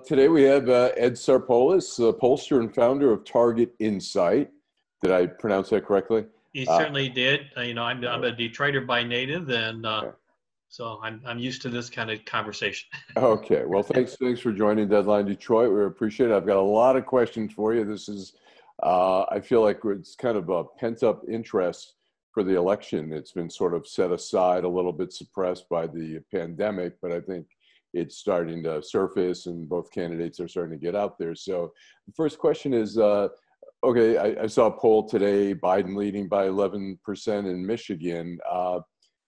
Today we have Ed Sarpolus, pollster and founder of Target-Insyght. Did I pronounce that correctly? He certainly did. I'm All a right. Detroiter by native, and Okay. so I'm used to this kind of conversation. Okay. Well, thanks for joining Deadline Detroit. We appreciate it. I've got a lot of questions for you. This is, I feel like it's kind of a pent-up interest for the election. It's been sort of set aside, a little bit suppressed by the pandemic, but I think it's starting to surface, and both candidates are starting to get out there. So the first question is, okay, I saw a poll today, Biden leading by 11% in Michigan.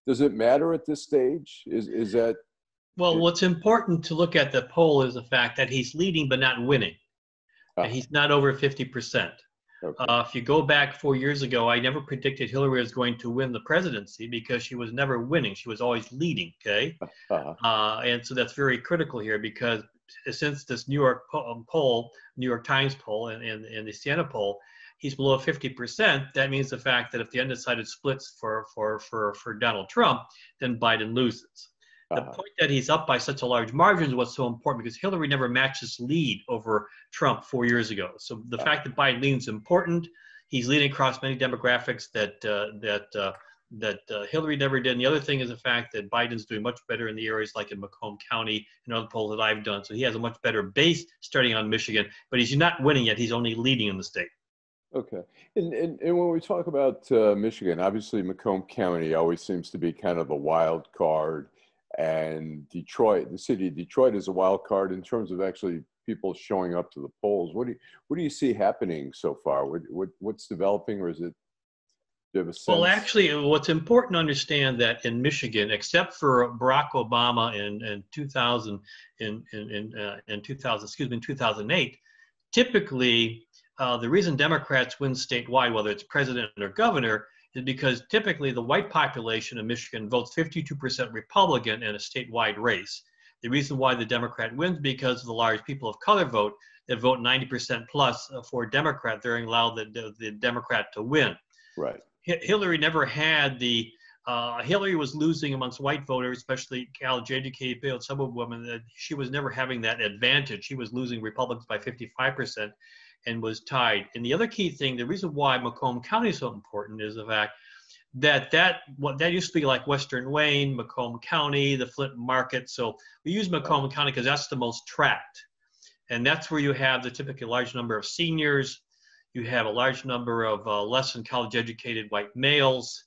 Does it matter at this stage? Is that Well, it? what's important to look at the poll is the fact that he's leading but not winning, and Ah, he's not over 50%. okay. If you go back 4 years ago, I never predicted Hillary was going to win the presidency because she was never winning. She was always leading, okay? Uh, And so that's very critical here because since this New York Times poll, and the Siena poll, he's below 50%. That means the fact that if the undecided splits for Donald Trump, then Biden loses. The uh, point that he's up by such a large margin is what's so important because Hillary never matched his lead over Trump 4 years ago. So the uh, fact that Biden leads is important. He's leading across many demographics that Hillary never did. And the other thing is the fact that Biden's doing much better in the areas like in Macomb County and other polls that I've done. So he has a much better base starting on Michigan, but he's not winning yet. He's only leading in the state. okay. And when we talk about Michigan, obviously Macomb County always seems to be kind of a wild card, and Detroit, the city of Detroit, is a wild card in terms of actually people showing up to the polls. What do you see happening so far? What's developing, or is it? Do you have a Well, sense? actually, what's important to understand that in Michigan, except for Barack Obama in 2000, in 2000, excuse me, in 2008, typically the reason Democrats win statewide, whether it's president or governor, is because typically the white population of Michigan votes 52% Republican in a statewide race. The reason why the Democrat wins because of the large people of color vote that vote 90% plus for Democrat. They're allowed the Democrat to win. Right. Hillary never had the Hillary was losing amongst white voters, especially college-educated, built suburb women. That she was never having that advantage. She was losing Republicans by 55% and was tied. And the other key thing, the reason why Macomb County is so important is the fact that used to be like Western Wayne, Macomb County, the Flint market. So we use Right. Macomb County because that's the most tracked, and that's where you have the typically large number of seniors. You have a large number of less than college-educated white males.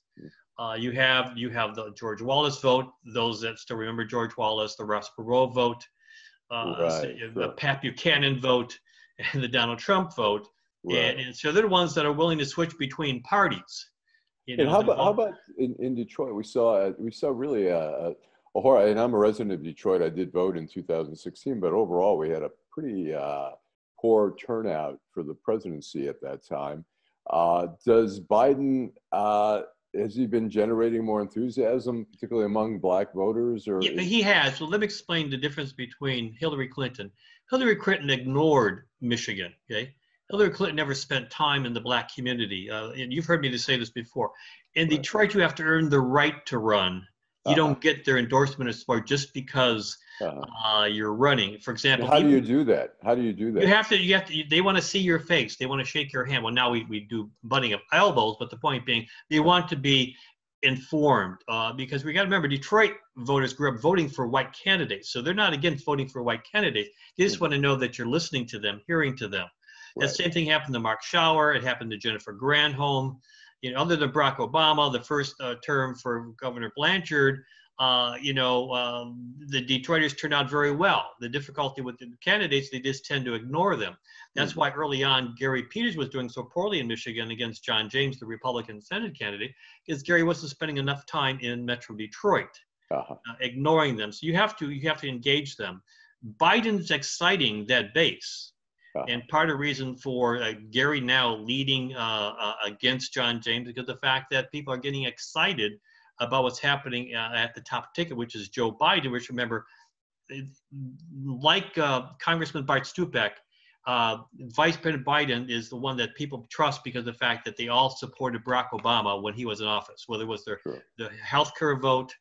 You have the George Wallace vote. Those that still remember George Wallace, the Ross Perot vote, Right. the Sure. Pat Buchanan vote, and the Donald Trump vote. Right. And so they're the ones that are willing to switch between parties. And They're how going. about in Detroit? We saw really a horror. And I'm a resident of Detroit. I did vote in 2016, but overall we had a pretty poor turnout for the presidency at that time. Does Biden has he been generating more enthusiasm, particularly among Black voters, or Yeah, he has. So let me explain the difference between Hillary Clinton. Hillary Clinton ignored Michigan. Okay, Hillary Clinton never spent time in the Black community. And you've heard me to say this before. In right? Detroit, you have to earn the right to run. You Uh-huh. don't get their endorsement or support just because Uh-huh. you're running. For And example, how do even you do that? How do you do you that? have to, they want to see your face. They want to shake your hand. Well, now we do butting of elbows, but the point being, they want to be informed because we got to remember Detroit voters grew up voting for white candidates. So they're not against voting for white candidates. They just Mhm. want to know that you're listening to them, hearing to them. That Right. same thing happened to Mark Schauer. It happened to Jennifer Granholm. Other than Barack Obama, the first term for Governor Blanchard, the Detroiters turned out very well. The difficulty with the candidates, they just tend to ignore them. That's Mhm. why early on, Gary Peters was doing so poorly in Michigan against John James, the Republican Senate candidate, because Gary wasn't spending enough time in Metro Detroit, Uh-huh. ignoring them. So you have to engage them. Biden's exciting that base. Uh-huh. And part of the reason for Gary now leading against John James because of the fact that people are getting excited about what's happening at the top ticket, which is Joe Biden, which remember, like Congressman Bart Stupak, Vice President Biden is the one that people trust because of the fact that they all supported Barack Obama when he was in office, whether it was Sure. the health care vote,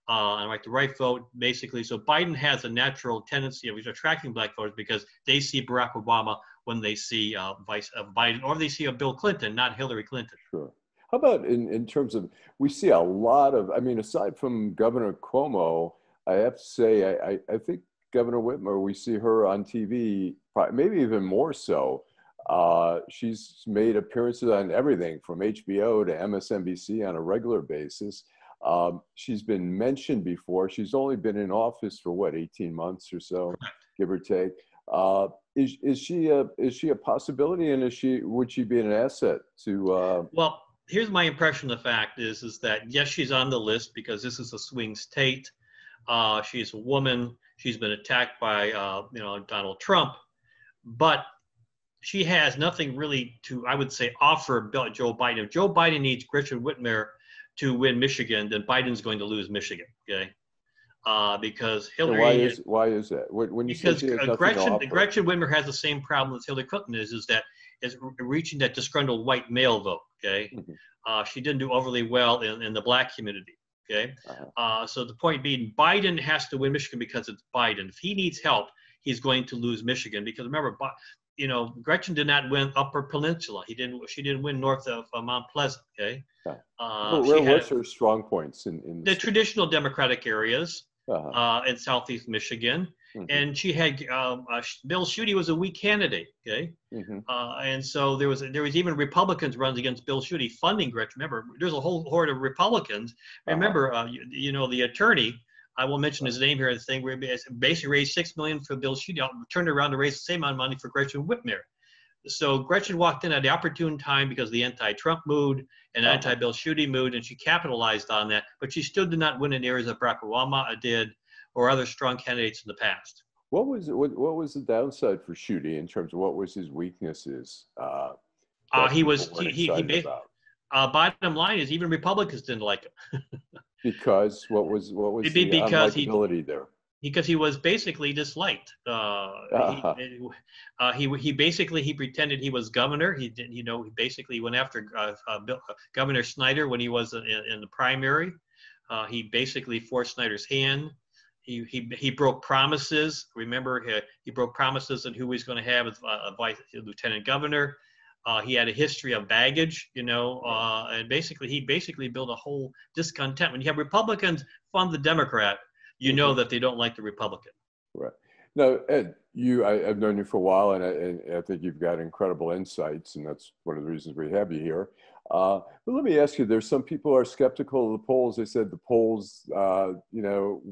and like the right vote, basically. So Biden has a natural tendency of attracting black voters because they see Barack Obama when they see Biden, or they see a Bill Clinton, not Hillary Clinton. Sure. How about in terms of, we see a lot of, I mean, aside from Governor Cuomo, I have to say, I think Governor Whitmer, we see her on TV, maybe even more so. She's made appearances on everything from HBO to MSNBC on a regular basis. She's been mentioned before. She's only been in office for what, 18 months or so, give or take. Is she a possibility, and would she be an asset to? Well, here's my impression of the fact is that yes, she's on the list because this is a swing state. She's a woman. She's been attacked by Donald Trump, but she has nothing really to, I would say, offer Joe Biden. If Joe Biden needs Gretchen Whitmer to win Michigan, then Biden's going to lose Michigan. Okay. Because Hillary. So why is that? When you because say Gretchen Whitmer has the same problem as Hillary Clinton is that is reaching that disgruntled white male vote. Okay, she didn't do overly well in the black community. Okay, so the point being, Biden has to win Michigan because it's Biden. If he needs help, he's going to lose Michigan because remember, Gretchen did not win Upper Peninsula. She didn't win north of Mount Pleasant. Okay, what's her strong points in the traditional Democratic areas? In Southeast Michigan, and she had Bill Schuette was a weak candidate. Okay, and so there was even Republicans runs against Bill Schuette funding Gretchen. Remember, there's a whole horde of Republicans. Remember, the attorney. I will mention his name here. The thing where he basically raised $6 million for Bill Schuette, turned around to raise the same amount of money for Gretchen Whitmer. So Gretchen walked in at the opportune time because of the anti-Trump mood and anti-Bill Schuette mood, and she capitalized on that. But she still did not win in areas that Barack Obama did or other strong candidates in the past. What was the downside for Schuette in terms of what was his weaknesses? Bottom line is even Republicans didn't like him. Because what was the unlikability there? Because he was basically disliked. He pretended he was governor. He basically went after Governor Snyder when he was in the primary. He basically forced Snyder's hand. He broke promises. Remember, he broke promises on who he was going to have as vice lieutenant governor. He had a history of baggage, and he basically built a whole discontent. When you have Republicans fund the Democrat, you know that they don't like the Republican. Right. Now, Ed, I've known you for a while, and I think you've got incredible insights, and that's one of the reasons we have you here. But let me ask you, there's some people who are skeptical of the polls. They said the polls,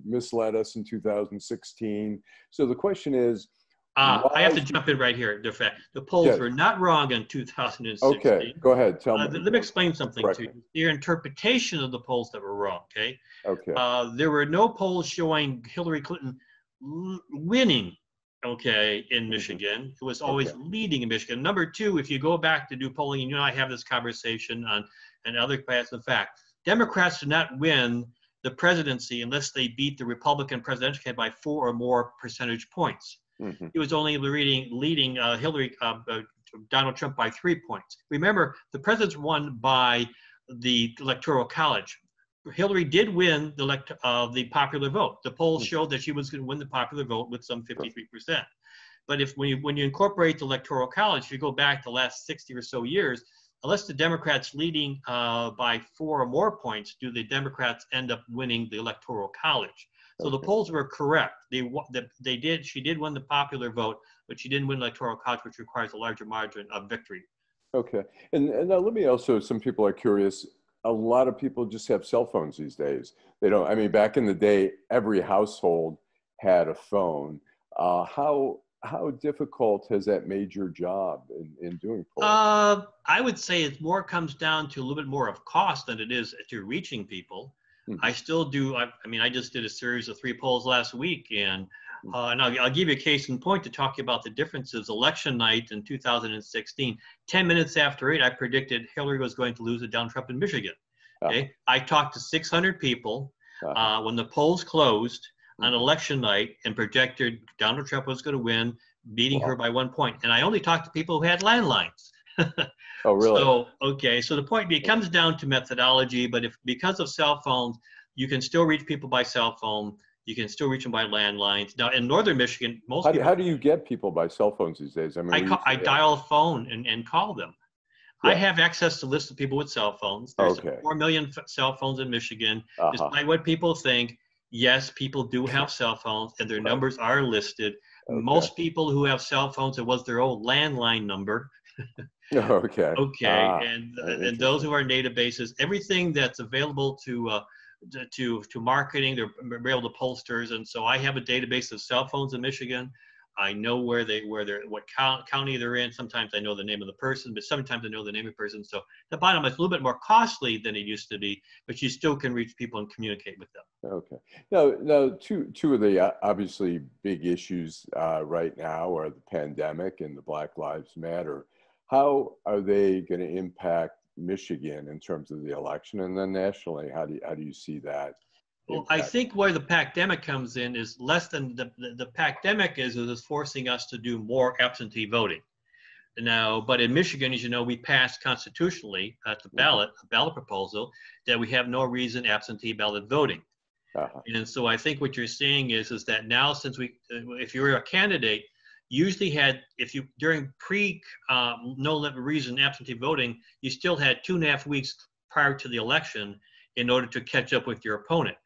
misled us in 2016. So the question is, I have to jump in right here. The polls were not wrong in 2016. Okay, go ahead. Tell me. Let me explain something to you. Your interpretation of the polls that were wrong, okay? Okay. There were no polls showing Hillary Clinton winning, okay, in Michigan. It was always leading in Michigan. Number two, if you go back to do polling, and you and I have this conversation on and other paths, in fact, Democrats did not win the presidency unless they beat the Republican presidential candidate by 4 or more percentage points. He was only leading Donald Trump by 3 points. Remember, the presidents won by the Electoral College. Hillary did win the popular vote. The polls showed that she was going to win the popular vote with some 53%. But when you incorporate the Electoral College, if you go back the last 60 or so years, unless the Democrats leading by 4 or more points, do the Democrats end up winning the Electoral College. So the polls were correct. She did win the popular vote, but she didn't win the Electoral College, which requires a larger margin of victory. Okay. And now let me also, some people are curious. A lot of people just have cell phones these days. They don't, I mean, back in the day, every household had a phone. How difficult has that made your job in doing polls? I would say it more comes down to a little bit more of cost than it is to reaching people. I still do. I just did a series of 3 polls last week, and I'll give you a case in point to talk about the differences. Election night in 2016, 10 minutes after 8, I predicted Hillary was going to lose to Donald Trump in Michigan. Okay, I talked to 600 people when the polls closed on election night and projected Donald Trump was going to win, beating her by 1 point. And I only talked to people who had landlines. Oh, really? So the point comes down to methodology, but because of cell phones, you can still reach people by cell phone. You can still reach them by landlines. Now, in northern Michigan, most people... How do you get people by cell phones these days? I mean, I dial a phone and call them. Yeah. I have access to lists of people with cell phones. There's Okay. 4 million cell phones in Michigan. Uh-huh. Despite what people think, yes, people do have cell phones, and their Right. numbers are listed. Okay. Most people who have cell phones, it was their old landline number. Okay. Okay, and those who are databases, everything that's available to marketing, they're able to pollsters, and so I have a database of cell phones in Michigan. I know what county they're in. Sometimes I know the name of the person, but sometimes I know the name of the person. So the bottom line, it's a little bit more costly than it used to be, but you still can reach people and communicate with them. Okay. Now, two of the obviously big issues right now are the pandemic and the Black Lives Matter. How are they going to impact Michigan in terms of the election, and then nationally? How do you see that? Well, I think where the pandemic comes in is less than the pandemic is forcing us to do more absentee voting. Now, but in Michigan, as you know, we passed constitutionally at the ballot, a ballot proposal that we have no reason absentee ballot voting. Uh-huh. And so I think what you're seeing is that now, since if you're a candidate, usually during no reason absentee voting, you still had 2.5 weeks prior to the election in order to catch up with your opponent.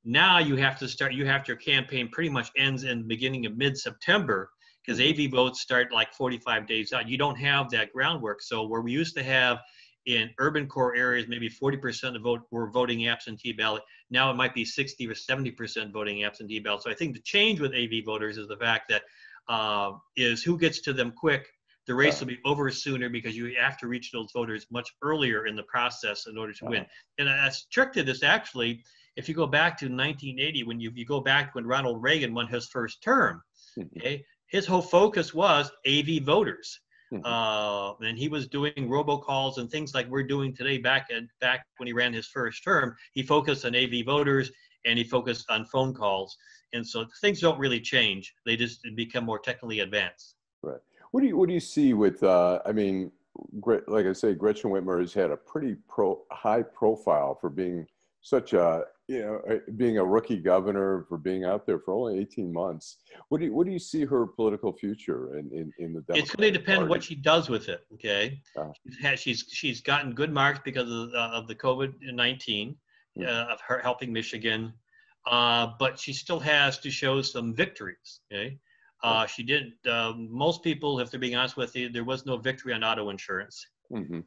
Now your campaign pretty much ends in the beginning of mid-September, because AV votes start like 45 days out. You don't have that groundwork. So where we used to have in urban core areas, maybe 40% of were voting absentee ballot. Now it might be 60 or 70% voting absentee ballot. So I think the change with AV voters is the fact that is who gets to them quick. The race will be over sooner because you have to reach those voters much earlier in the process in order to win. And a trick to this, actually, if you go back to 1980, when you go back when Ronald Reagan won his first term, okay, his whole focus was AV voters. And he was doing robocalls and things like we're doing today. Back when he ran his first term, he focused on AV voters and he focused on phone calls. And so things don't really change; they just become more technically advanced. Right. What do you see with? I mean, like I say, Gretchen Whitmer has had a pretty high profile for being such a being a rookie governor, for being out there for only 18 months. What do you see her political future in the Democratic It's going to depend Party? what she does with it. Okay, she's gotten good marks because of the COVID-19 of her helping Michigan, but she still has to show some victories. Okay, she did. Most people, if they're being honest with you, there was no victory on auto insurance, Right.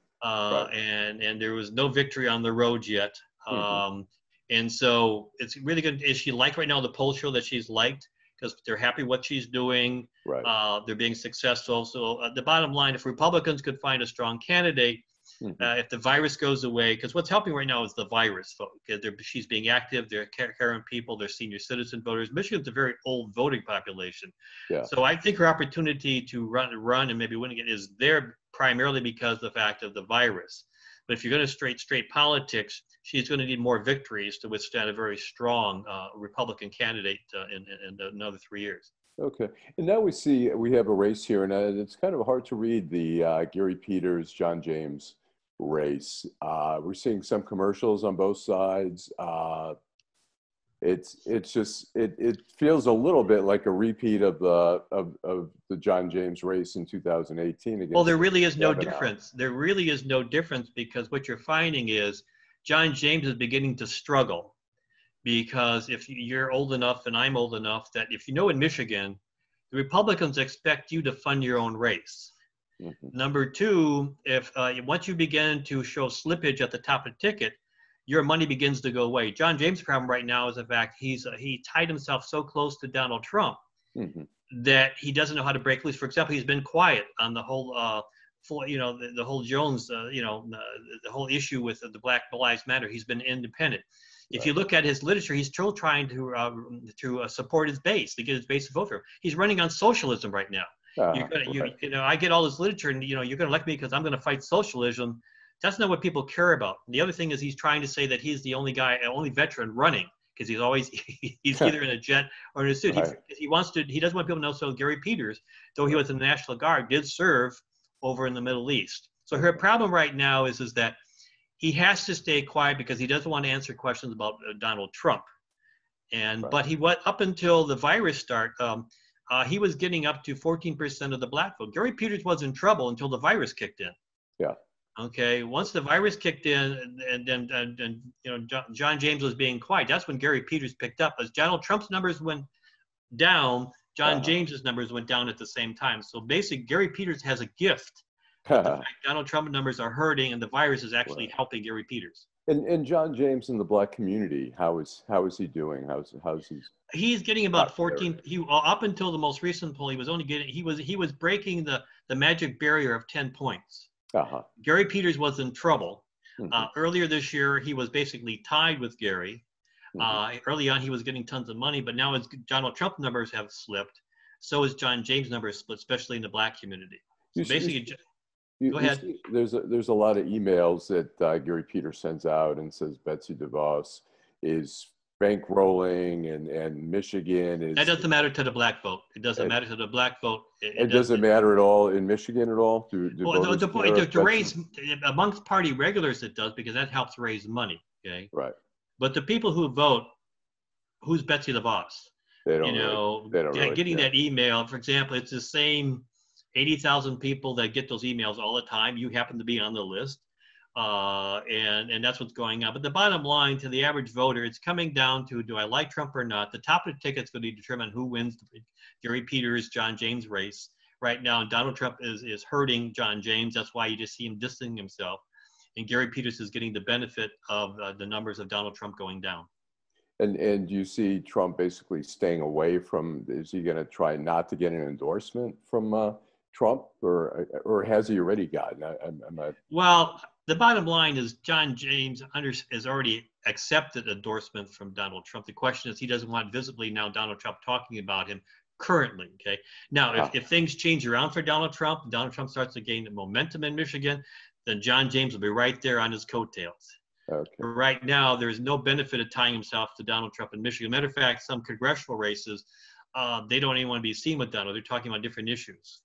and there was no victory on the roads yet. And so it's really good. Is she liked right now? The polls show that she's liked because they're happy what she's doing. Right. They're being successful. So the bottom line, if Republicans could find a strong candidate, if the virus goes away, because what's helping right now is the virus. She's being active. They're caring people. They're senior citizen voters. Michigan's a very old voting population. Yeah. So I think her opportunity to run and maybe win again is there primarily because of the fact of the virus. But if you're going to straight politics, she's going to need more victories to withstand a very strong Republican candidate in another 3 years. Okay. And now we have a race here, and it's kind of hard to read the Gary Peters, John James race. We're seeing some commercials on both sides. It feels a little bit like a repeat of the John James race in 2018. Well, there really is no difference. There really is no difference because what you're finding is John James is beginning to struggle, because if you're old enough and I'm old enough that if you know in Michigan, the Republicans expect you to fund your own race. Number two, if once you begin to show slippage at the top of the ticket, your money begins to go away. John James' problem right now is the fact he tied himself so close to Donald Trump that he doesn't know how to break loose. For example, he's been quiet on the whole, the whole Jones, the whole issue with the Black Lives Matter. He's been independent. If you look at his literature, he's still trying to support his base, to get his base to vote for him. He's running on socialism right now. I get all this literature, and you're going to elect me because I'm going to fight socialism. That's not what people care about. The other thing is he's trying to say that he's the only veteran running, because he's either in a jet or in a suit. He doesn't want people to know. So Gary Peters, though he was in the National Guard, did serve over in the Middle East. So her problem right now is that he has to stay quiet because he doesn't want to answer questions about Donald Trump. And but he went up until the virus start. He was getting up to 14% of the black vote. Gary Peters was in trouble until the virus kicked in. Yeah. Okay. Once the virus kicked in, and you know, John James was being quiet. That's when Gary Peters picked up. As Donald Trump's numbers went down, John James's numbers went down at the same time. So basically, Gary Peters has a gift. The fact Donald Trump numbers are hurting, and the virus is actually helping Gary Peters. And John James in the black community, how is he doing? How's he? He's getting about 14. He up until the most recent poll, he was only getting he was breaking the magic barrier of 10 points. Gary Peters was in trouble. Earlier this year, he was basically tied with Gary. Early on, he was getting tons of money, but now as Donald Trump numbers have slipped, so is John James numbers split, especially in the black community. So basically. Go ahead. There's a lot of emails that Gary Peters sends out and says Betsy DeVos is bankrolling and Michigan is. That doesn't matter to the black vote. It doesn't matter to the black vote. It doesn't matter at all in Michigan at all. Well, the point to raise amongst party regulars it does because that helps raise money. Okay. Right. But the people who vote, who's Betsy DeVos? They don't. They don't getting that email, for example, it's the same 80,000 people that get those emails all the time. You happen to be on the list. And that's what's going on. But the bottom line to the average voter, it's coming down to, do I like Trump or not? The top of the ticket's going to determine who wins the Gary Peters, John James race. Right now, Donald Trump is hurting John James. That's why you just see him distancing himself. And Gary Peters is getting the benefit of the numbers of Donald Trump going down. And you see Trump basically staying away from, is he going to try not to get an endorsement from Trump, or has he already gotten? Well, the bottom line is John James has already accepted endorsement from Donald Trump. The question is he doesn't want visibly now Donald Trump talking about him currently. Okay. Now, if things change around for Donald Trump starts to gain momentum in Michigan, then John James will be right there on his coattails. Okay. Right now, there's no benefit of tying himself to Donald Trump in Michigan. Matter of fact, some congressional races, they don't even want to be seen with Donald. They're talking about different issues.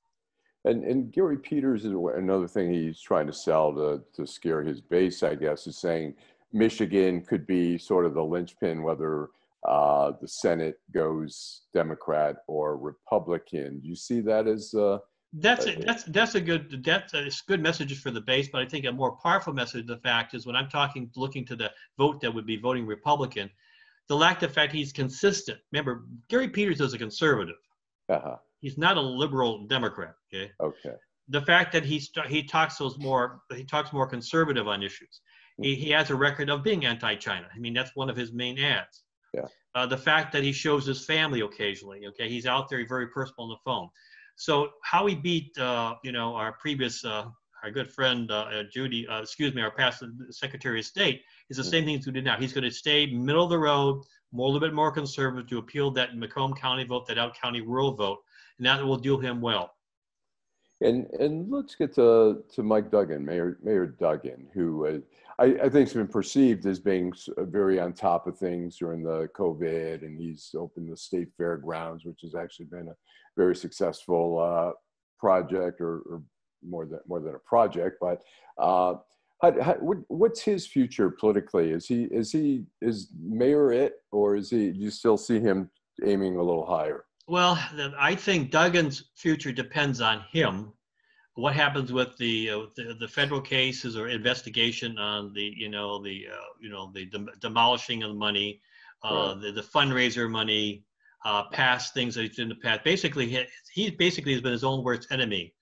And Gary Peters is another thing he's trying to sell to scare his base, I guess, is saying Michigan could be sort of the linchpin, whether the Senate goes Democrat or Republican. Do you see that as that's a good message for the base, but I think a more powerful message of the fact is when I'm looking to the vote that would be voting Republican, the lack of fact he's consistent. Remember, Gary Peters is a conservative. He's not a liberal Democrat. Okay. Okay. The fact that he talks more conservative on issues. He has a record of being anti-China. I mean, that's one of his main ads. Yeah. The fact that he shows his family occasionally. Okay. He's out there very personal on the phone. So how he beat our previous our good friend our past Secretary of State is the same thing as we did now. He's going to stay middle of the road, a little bit more conservative to appeal that Macomb County vote, that out county rural vote. And that will do him well. And let's get to Mike Duggan, Mayor Duggan, who I think has been perceived as being very on top of things during the COVID, and he's opened the state fairgrounds, which has actually been a very successful project, or more than a project. But what's his future politically? Is mayor it, or do you still see him aiming a little higher? Well, I think Duggan's future depends on him. What happens with the federal cases or investigation on the demolishing of the money, the fundraiser money, past things that he's done in the past. Basically, he basically has been his own worst enemy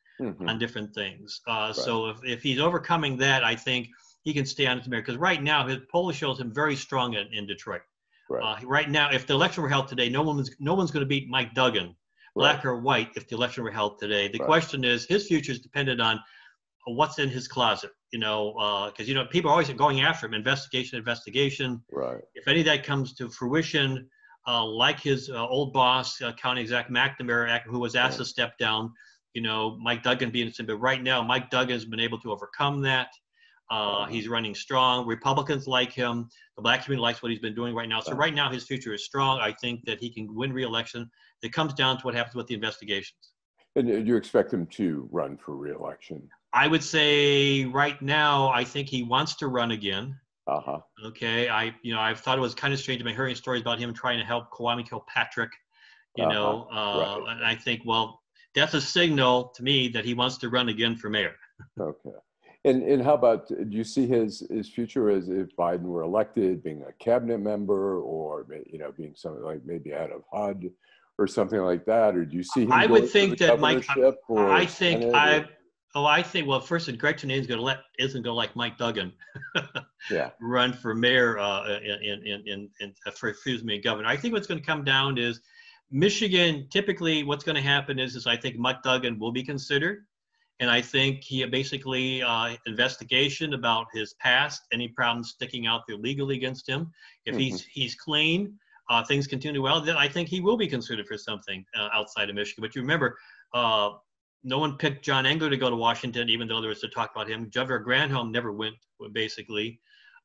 on different things. So if he's overcoming that, I think he can stay on as mayor, because right now his poll shows him very strong in Detroit. Right now, if the election were held today, no one's going to beat Mike Duggan, black or white, if the election were held today. The question is, his future is dependent on what's in his closet, because people are always going after him, investigation. Right. If any of that comes to fruition, like his old boss, County Exec McNamara, who was asked to step down, Mike Duggan being but right now, Mike Duggan has been able to overcome that. He's running strong. Republicans like him. The black community likes what he's been doing right now. So right now his future is strong. I think that he can win re-election. It comes down to what happens with the investigations. And do you expect him to run for re-election? I would say right now, I think he wants to run again. Uh-huh. Okay, I've thought it was kind of strange. I've been hearing stories about him trying to help Kwame Kilpatrick. Uh-huh. Right. And I think, well, that's a signal to me that he wants to run again for mayor. Okay. And how about, do you see his future as, if Biden were elected, being a cabinet member, or being something like maybe head of HUD or something like that? Or do you see him I would going for the think that Mike. governorship or I think Senate? I. Oh, I think. Well, first, Gretchen isn't going to like Mike Duggan Yeah. run for mayor for governor. I think what's going to come down is Michigan. Typically, what's going to happen is I think Mike Duggan will be considered, and I think he basically investigation about his past, any problems sticking out there legally against him. If he's clean, things continue well, then I think he will be considered for something outside of Michigan. But you remember, no one picked John Engler to go to Washington, even though there was to talk about him. Governor Granholm never went, basically.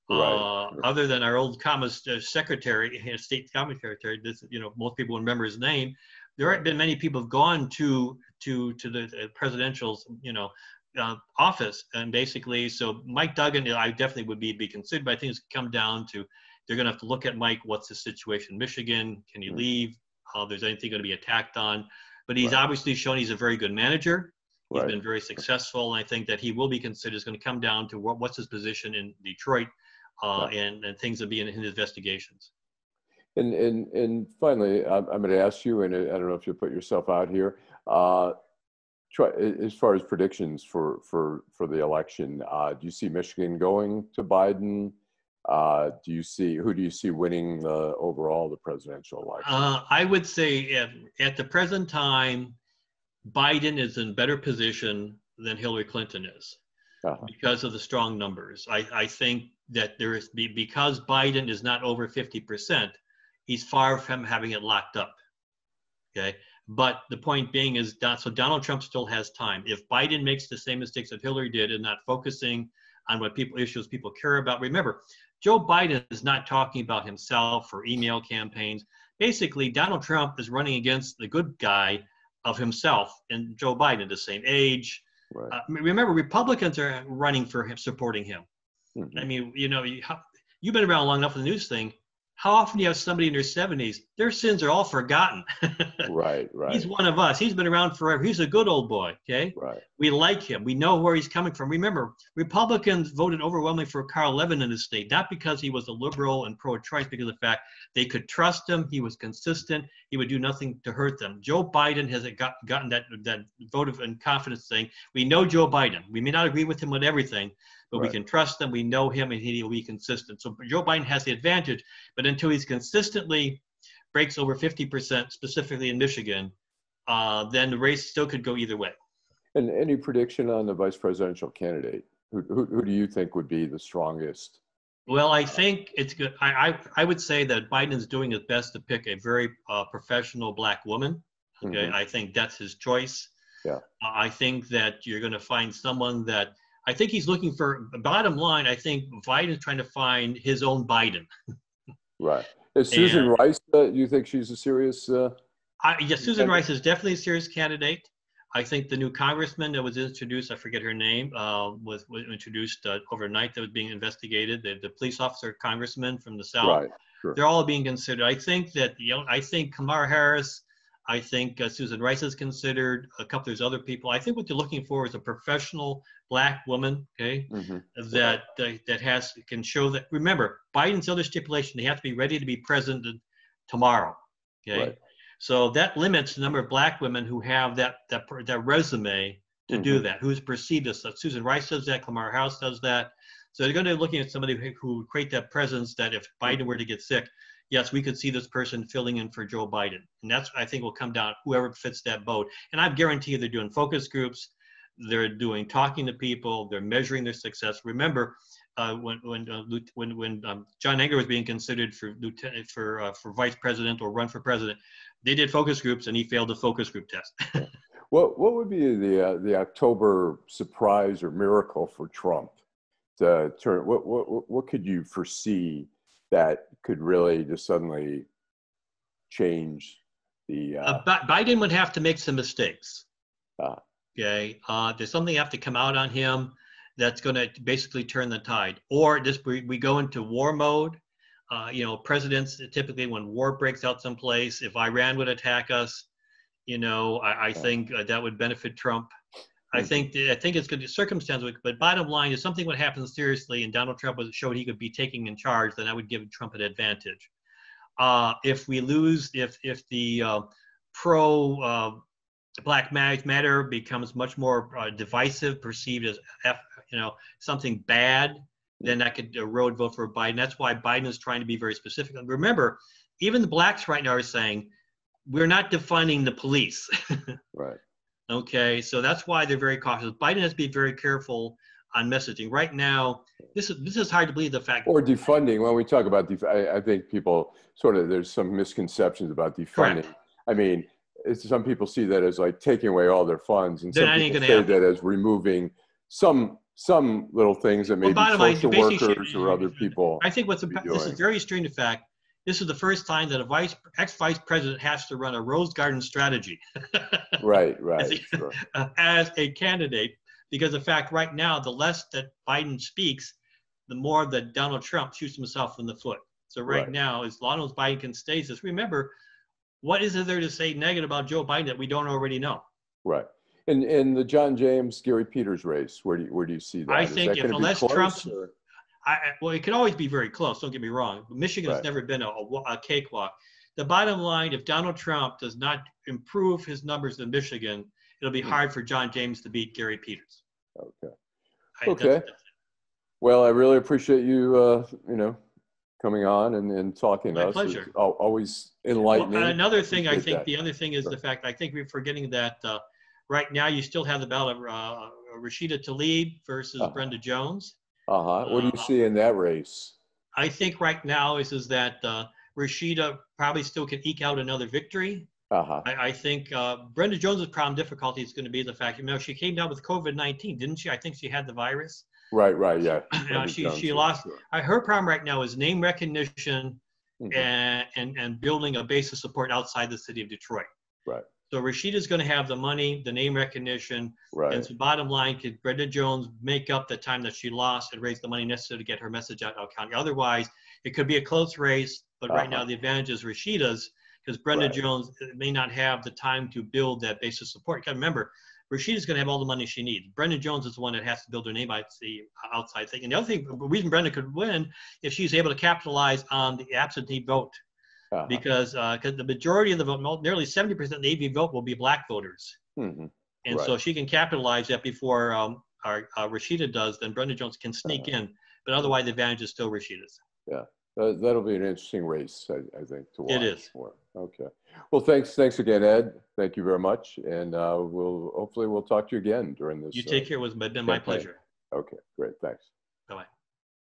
Right. Other than our old Commerce secretary, state Commerce secretary, most people remember his name. There haven't been many people have gone to the presidential, office, and basically, so Mike Duggan, I definitely would be considered. But I think it's come down to they're going to have to look at Mike. What's the situation in Michigan? Can he leave? There's anything going to be attacked on? But he's obviously shown he's a very good manager. He's been very successful, and I think that he will be considered. It's going to come down to what's his position in Detroit, and things will be in his investigations. And finally, I'm going to ask you, and I don't know if you'll put yourself out here. As far as predictions for the election, do you see Michigan going to Biden? Who do you see winning the presidential election? I would say at the present time, Biden is in better position than Hillary Clinton is because of the strong numbers. I think that because Biden is not over 50%, he's far from having it locked up. Okay. But the point being is so Donald Trump still has time. If Biden makes the same mistakes that Hillary did and not focusing on what issues people care about, remember, Joe Biden is not talking about himself or email campaigns. Basically, Donald Trump is running against the good guy of himself and Joe Biden, the same age. Right. Remember, Republicans are running for him, supporting him. Mm-hmm. I mean, you've been around long enough for the news thing. How often do you have somebody in their 70s? Their sins are all forgotten. Right. He's one of us. He's been around forever. He's a good old boy, okay? Right. We like him. We know where he's coming from. Remember, Republicans voted overwhelmingly for Carl Levin in the state, not because he was a liberal and pro-choice, because of the fact they could trust him. He was consistent. He would do nothing to hurt them. Joe Biden has gotten that vote of confidence saying, we know Joe Biden. We may not agree with him on everything, but we can trust him. We know him, and he'll be consistent. So Joe Biden has the advantage, but until he's consistently breaks over 50%, specifically in Michigan, then the race still could go either way. And any prediction on the vice presidential candidate? Who do you think would be the strongest? Well, I think it's good. I would say that Biden is doing his best to pick a very professional Black woman. Okay, mm-hmm. I think that's his choice. Yeah. I think that you're going to find someone that I think he's looking for. Bottom line, I think Biden's trying to find his own Biden. Right. Is Susan Rice? Do you think she's a serious? Yes, Susan Rice is definitely a serious candidate. I think the new congressman that was introduced, I forget her name, was introduced overnight that was being investigated. The police officer congressman from the South. Right. Sure. They're all being considered. I think that I think Kamala Harris. I think Susan Rice is considered. A couple of other people. I think what they're looking for is a professional Black woman, okay, mm-hmm. that can show that. Remember, Biden's other stipulation: they have to be ready to be president tomorrow, okay. Right. So that limits the number of Black women who have that resume to mm-hmm. do that. Who's perceived as such. Susan Rice does that. Kamala Harris does that. So they're going to be looking at somebody who would create that presence that if Biden mm-hmm. were to get sick, yes, we could see this person filling in for Joe Biden. And that's, I think, will come down whoever fits that boat. And I guarantee you they're doing focus groups. They're doing talking to people. They're measuring their success. Remember, when John Engler was being considered for vice president or run for president, they did focus groups, and he failed the focus group test. What would be the October surprise or miracle for Trump to turn? What could you foresee that could really just suddenly change the? Biden would have to make some mistakes. Okay, there's something have to come out on him that's going to basically turn the tide, or just we go into war mode. You know, presidents typically, when war breaks out someplace, if Iran would attack us, you know, I think that would benefit Trump. I think it's going to be circumstantial, but bottom line is something would happen seriously, and Donald Trump showed he could be taking in charge, then I would give Trump an advantage. If we lose, if the pro Black Lives Matter becomes much more divisive, perceived as you know, something bad, then that could erode vote for Biden. That's why Biden is trying to be very specific. And remember, even the blacks right now are saying we're not defunding the police. Right. Okay, so that's why they're very cautious. Biden has to be very careful on messaging. Right now, this is hard to believe the fact. Or defunding. When we talk about I think people sort of, there's some misconceptions about defunding. Correct. I mean, some people see that as like taking away all their funds, and Then some that ain't people gonna say happen. that as removing some little things that maybe bottom line, social workers or other people. I think this is very strange. In fact, this is the first time that ex-vice president has to run a rose garden strategy. Right. Sure. As a candidate, because in fact, right now, the less that Biden speaks, the more that Donald Trump shoots himself in the foot. So right now, as long as Biden can stay this, remember, what is there to say negative about Joe Biden that we don't already know? Right. And the John James, Gary Peters race, where do you see that? I Is think that unless Trump's, or? well, it can always be very close. Don't get me wrong. Michigan has never been a cakewalk. The bottom line, if Donald Trump does not improve his numbers in Michigan, it'll be hard for John James to beat Gary Peters. Okay. That's Well, I really appreciate you, coming on and talking to us. My pleasure. It's always enlightening. Well, another thing, I think that. the other thing is the fact, I think we're forgetting that right now you still have the ballot of Rashida Tlaib versus Brenda Jones. What do you see in that race? I think right now is that Rashida probably still can eke out another victory. I think Brenda Jones's problem difficulty is going to be the fact, she came down with COVID-19, didn't she? I think she had the virus. Right, yeah. She lost. Sure. Her problem right now is name recognition and building a base of support outside the city of Detroit. Right. So Rashida's going to have the money, the name recognition, and so bottom line, could Brenda Jones make up the time that she lost and raise the money necessary to get her message out in Elk County? Otherwise, it could be a close race, but right now the advantage is Rashida's, because Brenda Jones may not have the time to build that base of support. You got to remember, Rashida's going to have all the money she needs. Brenda Jones is the one that has to build her name outside thing. And the other thing, the reason Brenda could win, if she's able to capitalize on the absentee vote. Because the majority of the vote, nearly 70% of the AV vote will be black voters. And so she can capitalize that before Rashida does, then Brenda Jones can sneak in. But otherwise, the advantage is still Rashida's. Yeah, that'll be an interesting race, I think, to watch. It is. Okay. Well, thanks again, Ed. Thank you very much. And hopefully we'll talk to you again during this. You take care. It's been my pleasure. Okay, great. Thanks. Bye-bye.